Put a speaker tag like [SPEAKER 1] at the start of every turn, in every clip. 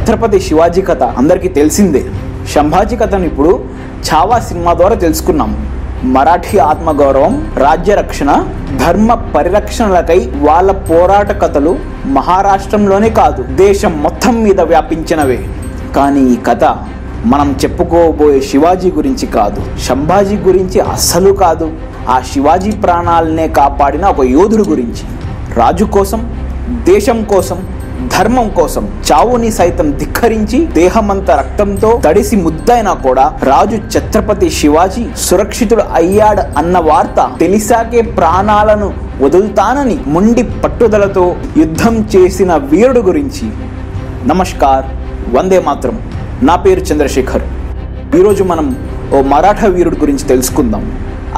[SPEAKER 1] ఛత్రపతి శివాజీ కథ అందరికీ తెలిసిందే. సంభాజీ కథను ఇప్పుడు ఛావా సినిమా ద్వారా తెలుసుకున్నాం. మరాఠీ ఆత్మగౌరవం, రాజ్య రక్షణ, ధర్మ పరిరక్షణలకై వాళ్ళ పోరాట కథలు మహారాష్ట్రంలోనే కాదు, దేశం మొత్తం మీద వ్యాపించినవే. కానీ ఈ కథ మనం చెప్పుకోబోయే శివాజీ గురించి కాదు, సంభాజీ గురించి అస్సలు కాదు. ఆ శివాజీ ప్రాణాలనే కాపాడిన ఒక యోధుడు గురించి. రాజు కోసం, దేశం కోసం, ధర్మం కోసం చావుని సైతం ధిక్కరించి దేహమంత రక్తంతో తడిసి ముద్దైనా కూడా రాజు ఛత్రపతి శివాజీ సురక్షితుడు అయ్యాడు అన్న వార్త తెలిసాకే ప్రాణాలను వదులుతానని మొండి పట్టుదలతో యుద్ధం చేసిన వీరుడు గురించి. నమస్కార్, వందే మాత్రం. నా పేరు చంద్రశేఖర్. ఈరోజు మనం ఓ మరాఠా వీరుడు గురించి తెలుసుకుందాం.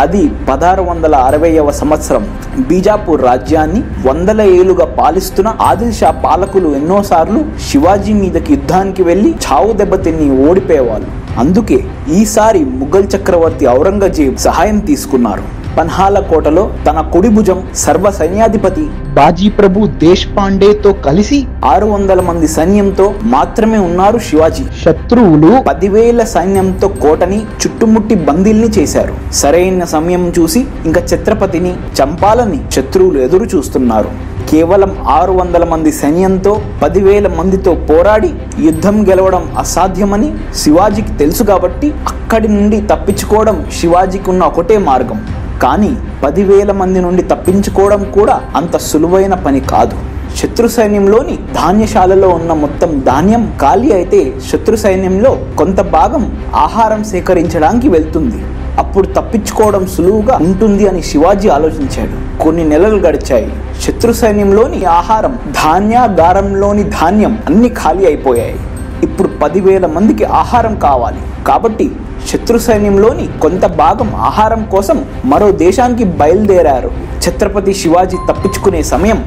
[SPEAKER 1] అది 1660వ సంవత్సరం బీజాపూర్ రాజ్యాన్ని 100 ఏళ్లుగా పాలిస్తున్న ఆదిల్ షా పాలకులు ఎన్నోసార్లు శివాజీ మీదకి యుద్ధానికి వెళ్లి చావు దెబ్బతిని ఓడిపోయేవాళ్ళు. అందుకే ఈసారి ముఘల్ చక్రవర్తి ఔరంగజేబ్ సహాయం తీసుకున్నారు. పన్హాల కోటలో తన కుడి భుజం సర్వ సైన్యాధిపతి బాజీ ప్రభు దేశపాండేతో కలిసి 600 మంది సైన్యంతో మాత్రమే ఉన్నారు శివాజీ. శత్రువులు 10,000 సైన్యంతో కోటని చుట్టుముట్టి బందీల్ని చేశారు. సరైన సమయం చూసి ఇంకా ఛత్రపతిని చంపాలని శత్రువులు ఎదురు చూస్తున్నారు. కేవలం 600 మంది సైన్యంతో 10,000 మందితో పోరాడి యుద్ధం గెలవడం అసాధ్యమని శివాజీకి తెలుసు. కాబట్టి అక్కడి నుండి తప్పించుకోవడం శివాజీకి ఉన్న ఒకటే మార్గం. కానీ 10,000 మంది నుండి తప్పించుకోవడం కూడా అంత సులువైన పని కాదు. శత్రు సైన్యంలోని ధాన్యశాలలో ఉన్న మొత్తం ధాన్యం ఖాళీ అయితే శత్రు సైన్యంలో కొంత భాగం ఆహారం సేకరించడానికి వెళ్తుంది. అప్పుడు తప్పించుకోవడం సులువుగా ఉంటుంది అని శివాజీ ఆలోచించాడు. కొన్ని నెలలు గడిచాయి. శత్రు సైన్యంలోని ఆహారం, ధాన్యాగారంలోని ధాన్యం అన్ని ఖాళీ అయిపోయాయి. ఇప్పుడు 10,000 మందికి ఆహారం కావాలి. కాబట్టి శత్రు సైన్యంలోని కొంత భాగం ఆహారం కోసం మరో దేశానికి బయలుదేరారు. ఛత్రపతి శివాజీ తప్పించుకునే సమయం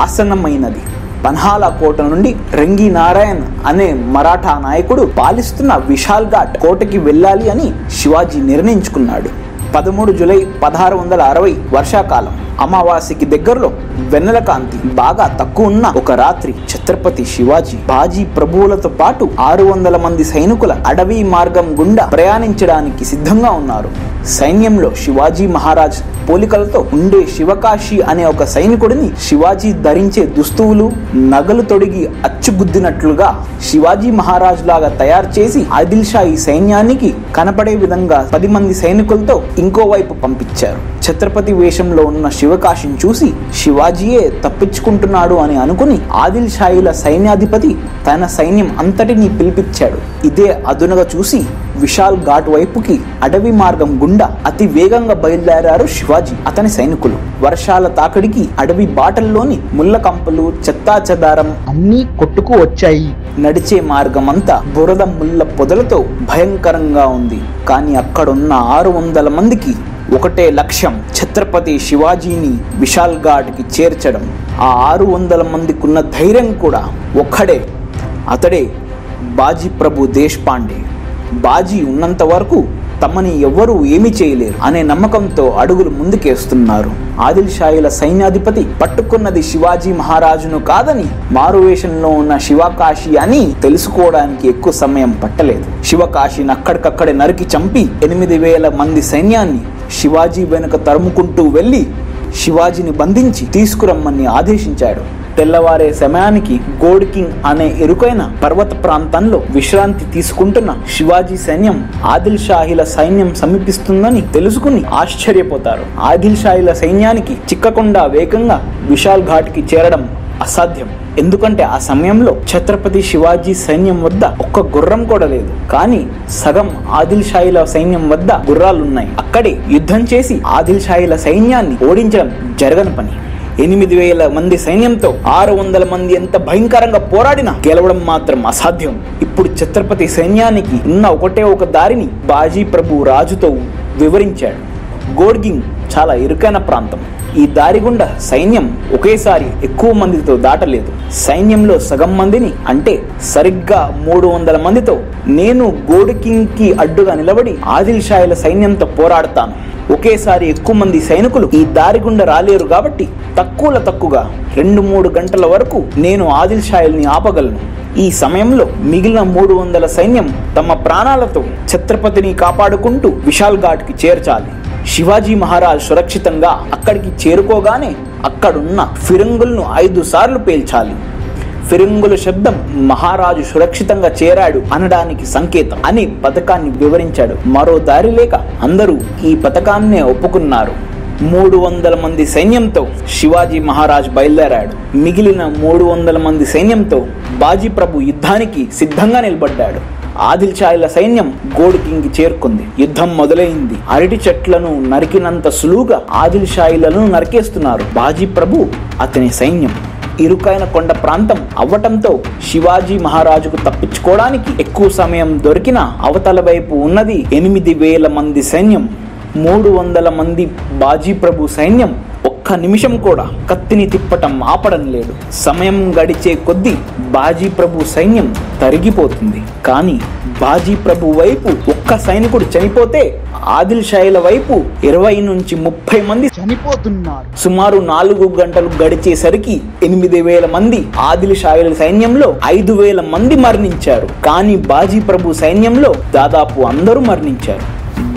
[SPEAKER 1] ఆసన్నమైనది. పన్హాల కోట నుండి రంగి నారాయణ్ అనే మరాఠా నాయకుడు పాలిస్తున్న విశాల్ ఘాట్ కోటకి వెళ్ళాలి అని శివాజీ నిర్ణయించుకున్నాడు. 13 జూలై 1660 వర్షాకాలం. అమావాస్యకి దగ్గరలో వెన్నెల కాంతి బాగా తక్కువ ఉన్న ఒక రాత్రి ఛత్రపతి శివాజీ బాజీ ప్రభువులతో పాటు 600 మంది సైనికుల అడవి మార్గం గుండా ప్రయాణించడానికి సిద్ధంగా ఉన్నారు. సైన్యంలో శివాజీ మహారాజ్ పోలికలతో ఉండే శివకాశి అనే ఒక సైనికుడిని శివాజీ ధరించే దుస్తువులు, నగలు తొడిగి అచ్చుగుద్దినట్లుగా శివాజీ మహారాజ్ లాగా తయారు చేసి ఆదిల్ షా ఈ సైన్యానికి కనపడే విధంగా 10 మంది సైనికులతో ఇంకోవైపు పంపించారు. ఛత్రపతి వేషంలో ఉన్న శివకాశిని చూసి శివాజీయే తప్పించుకుంటున్నాడు అని అనుకుని ఆదిల్ షాయిల సైన్యాధిపతి తన సైన్యం అంతటినీ పిలిపించాడు. ఇదే అదునుగా చూసి విశాల్ ఘాట్ వైపుకి అడవి మార్గం గుండా అతి వేగంగా బయలుదేరారు శివాజీ, అతని సైనికులు. వర్షాల తాకిడికి అడవి బాటల్లోని ముళ్ళ కంపలు, చెత్తా చెదారం అన్నీ కొట్టుకు వచ్చాయి. నడిచే మార్గం అంతా బురద ముళ్ళ పొదలతో భయంకరంగా ఉంది. కానీ అక్కడున్న 600 మందికి ఒకటే లక్ష్యం, ఛత్రపతి శివాజీని విశాల్ ఘాట్కి చేర్చడం. ఆ 600 మందికున్న ధైర్యం కూడా ఒక్కడే, అతడే బాజీ ప్రభు దేశపాండే. బాజీ ఉన్నంత వరకు తమని ఎవ్వరూ ఏమీ చేయలేరు అనే నమ్మకంతో అడుగులు ముందుకేస్తున్నారు. ఆదిల్ షాయిల సైన్యాధిపతి పట్టుకున్నది శివాజీ మహారాజును కాదని, మారువేషంలో ఉన్న శివకాశి అని తెలుసుకోవడానికి ఎక్కువ సమయం పట్టలేదు. శివకాశిని అక్కడికక్కడే నరికి చంపి 8,000 మంది సైన్యాన్ని శివాజీ వెనుక తరుముకుంటూ వెళ్లి శివాజీని బంధించి తీసుకురమ్మని ఆదేశించాడు. తెల్లవారే సమయానికి గోడ్ కింగ్ అనే ఇరుకైన పర్వత ప్రాంతంలో విశ్రాంతి తీసుకుంటున్న శివాజీ సైన్యం ఆదిల్ షాహీల సైన్యం సమీపిస్తుందని తెలుసుకుని ఆశ్చర్యపోతారు. ఆదిల్ షాహీల సైన్యానికి చిక్కకుండా వేగంగా విశాల్ ఘాట్కి చేరడం అసాధ్యం. ఎందుకంటే ఆ సమయంలో ఛత్రపతి శివాజీ సైన్యం వద్ద ఒక్క గుర్రం కూడా లేదు. కానీ సగం ఆదిల్ షాయిల సైన్యం వద్ద గుర్రాలున్నాయి. అక్కడే యుద్ధం చేసి ఆదిల్ షాయిల సైన్యాన్ని ఓడించడం జరగని పని. 8,000 మంది సైన్యంతో 600 మంది ఎంత భయంకరంగా పోరాడినా గెలవడం మాత్రం అసాధ్యం. ఇప్పుడు ఛత్రపతి సైన్యానికి ఉన్న ఒకటే ఒక దారిని బాజీ ప్రభు రాజుతో వివరించాడు. గోడ్గింగ్ చాలా ఇరుకైన ప్రాంతం. ఈ దారి గుండా సైన్యం ఒకేసారి ఎక్కువ మందితో దాటలేదు. సైన్యంలో సగం మందిని, అంటే సరిగ్గా 300 మందితో నేను గోడ్ కింగ్ కి అడ్డుగా నిలబడి ఆదిల్ షాయిల సైన్యంతో పోరాడతాను. ఒకేసారి ఎక్కువ మంది సైనికులు ఈ దారి గుండా రాలేరు కాబట్టి తక్కువగా 2-3 గంటల వరకు నేను ఆదిల్ షాయిల్ని ఆపగలను. ఈ సమయంలో మిగిలిన 300 సైన్యం తమ ప్రాణాలతో ఛత్రపతిని కాపాడుకుంటూ విశాల్ ఘాట్కి చేర్చాలి. శివాజీ మహారాజ్ సురక్షితంగా అక్కడికి చేరుకోగానే అక్కడున్న ఫిరంగులను 5 సార్లు పేల్చాలి. ఫిరంగుల శబ్దం మహారాజు సురక్షితంగా చేరాడు అనడానికి సంకేతం అని పథకాన్ని వివరించాడు. మరో దారి లేక అందరూ ఈ పథకాన్నే ఒప్పుకున్నారు. 300 మంది సైన్యంతో శివాజీ మహారాజ్ బయలుదేరాడు. మిగిలిన 300 మంది సైన్యంతో బాజీ ప్రభు యుద్ధానికి సిద్ధంగా నిలబడ్డాడు. ఆదిల్ షాయిల సైన్యం గోడికింగ్కి చేరుకుంది. యుద్ధం మొదలైంది. అరటి చెట్లను నరికినంత సులువుగా ఆదిల్ షాయిలను నరికేస్తున్నారు బాజీ ప్రభు, అతని సైన్యం. ఇరుకైన కొండ ప్రాంతం అవ్వటంతో శివాజీ మహారాజుకు తప్పించుకోవడానికి ఎక్కువ సమయం దొరికిన అవతల వైపు ఉన్నది 8000 మంది సైన్యం. 300 మంది బాజీ ప్రభు సైన్యం ఒక్క నిమిషం కూడా కత్తిని తిప్పటం ఆపడం లేదు. సమయం గడిచే కొద్దీ బాజీ ప్రభు సైన్యం తరిగిపోతుంది. కానీ బాజీ ప్రభు వైపు ఒక్క సైనికుడు చనిపోతే ఆదిల్ షాయిల వైపు 20 నుంచి 30 మంది చనిపోతున్నారు. సుమారు 4 గంటలు గడిచేసరికి 8000 మంది ఆదిల్ షాయిల సైన్యంలో 5000 మంది మరణించారు. కానీ బాజీ ప్రభు సైన్యంలో దాదాపు అందరూ మరణించారు.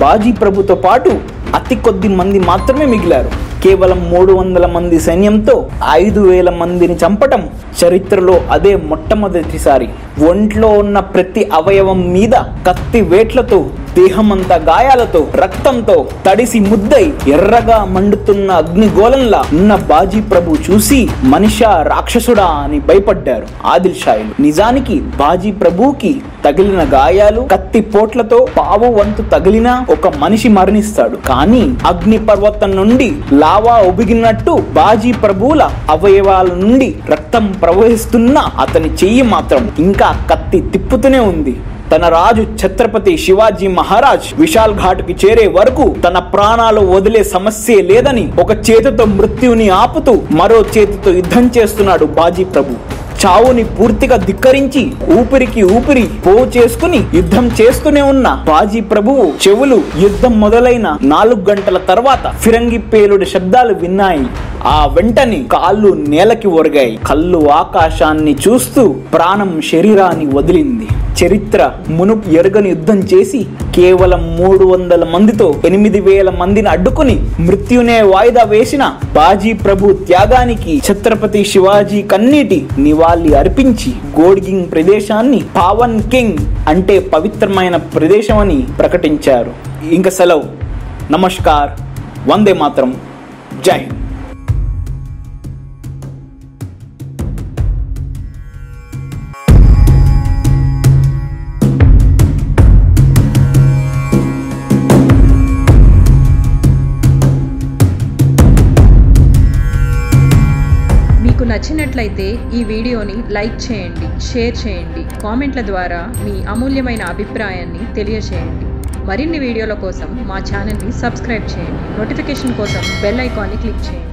[SPEAKER 1] బాజీ ప్రభుతో పాటు అతి కొద్ది మంది మాత్రమే మిగిలారు. కేవలం 300 మంది సైన్యంతో 5000 మందిని చంపటం చరిత్రలో అదే మొట్టమొదటిసారి. ఒంట్లో ఉన్న ప్రతి అవయవం మీద కత్తి వేట్లతో, దేహమంతా గాయాలతో, రక్తంతో తడిసి ముద్దై ఎర్రగా మండుతున్న అగ్నిగోళంలా ఉన్న బాజీ ప్రభు చూసి మనిషా రాక్షసుడా అని భయపడ్డారు ఆదిల్ షాయిలు. నిజానికి బాజీ ప్రభుకి తగిలిన గాయాలు కత్తి పోట్లతో పావు వంతు తగిలినా ఒక మనిషి మరణిస్తాడు. కానీ అగ్ని పర్వతం నుండి లావా ఉబిగినట్టు బాజీ ప్రభువుల అవయవాల నుండి రక్తం ప్రవహిస్తున్నా అతని చెయ్యి మాత్రం ఇంకా కత్తి తిప్పుతూనే ఉంది. తన రాజు ఛత్రపతి శివాజీ మహారాజ్ విశాల్ ఘాట్కి చేరే వరకు తన ప్రాణాలు వదిలే సమస్యే లేదని ఒక చేతితో మృత్యుని ఆపుతూ మరో చేతితో యుద్ధం చేస్తున్నాడు బాజీ ప్రభు. చావుని పూర్తిగా ధిక్కరించి ఊపిరికి ఊపిరి పోవు చేసుకుని యుద్ధం చేస్తూనే ఉన్న బాజీ ప్రభువు చెవులు యుద్ధం మొదలైన 4 గంటల తర్వాత ఫిరంగి పేలుడు శబ్దాలు విన్నాయి. ఆ వెంటనే కాళ్ళు నేలకి ఒరిగాయి. కళ్ళు ఆకాశాన్ని చూస్తూ ప్రాణం శరీరాన్ని వదిలింది. చరిత్ర మునుపు ఎరగని యుద్ధం చేసి కేవలం 300 మందితో 8000 మందిని అడ్డుకుని మృత్యునే వాయిదా వేసిన బాజీ ప్రభు త్యాగానికి ఛత్రపతి శివాజీ కన్నీటి నివాళి అర్పించి గోడికింగ్ ప్రదేశాన్ని పావన్ కింగ్ అంటే పవిత్రమైన ప్రదేశం అని ప్రకటించారు. ఇంక సెలవు. నమస్కార్. వందే మాతరం. జై హింద్.
[SPEAKER 2] నచ్చినట్లయితే ఈ వీడియోని లైక్ చేయండి, షేర్ చేయండి, కామెంట్ల ద్వారా మీ అమూల్యమైన అభిప్రాయాన్ని తెలియజేయండి. మరిన్ని వీడియోల కోసం మా ఛానల్ని సబ్స్క్రైబ్ చేయండి. నోటిఫికేషన్ కోసం బెల్ ఐకాన్ని క్లిక్ చేయండి.